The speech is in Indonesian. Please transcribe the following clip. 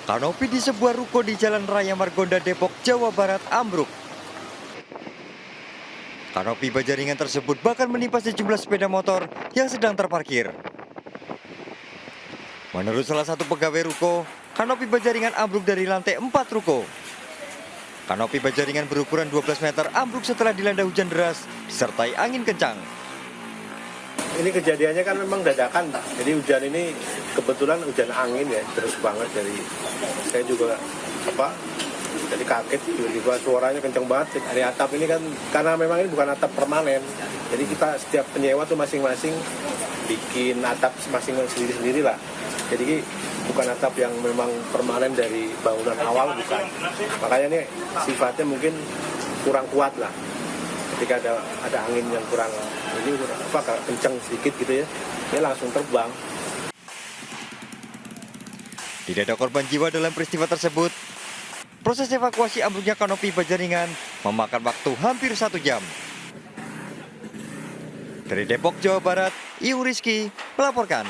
Kanopi di sebuah ruko di Jalan Raya Margonda, Depok, Jawa Barat ambruk. Kanopi baja ringan tersebut bahkan menimpa sejumlah sepeda motor yang sedang terparkir. Menurut salah satu pegawai ruko, kanopi baja ringan ambruk dari lantai 4 ruko. Kanopi baja ringan berukuran 12 meter ambruk setelah dilanda hujan deras disertai angin kencang. Ini kejadiannya kan memang dadakan, Pak. Jadi hujan ini kebetulan hujan angin ya, terus banget dari saya juga jadi kaget tiba-tiba suaranya kencang banget dari atap ini kan, karena memang ini bukan atap permanen. Jadi kita setiap penyewa tuh masing-masing bikin atap masing-masing sendiri-sendiri lah. Jadi bukan atap yang memang permanen dari bangunan awal, bukan. Makanya ini sifatnya mungkin kurang kuat lah. Ketika ada angin yang kurang kencang sedikit gitu ya, dia langsung terbang. Tidak ada korban jiwa dalam peristiwa tersebut. Proses evakuasi ambruknya kanopi baja ringan memakan waktu hampir 1 jam. Dari Depok, Jawa Barat, Iu Rizky melaporkan.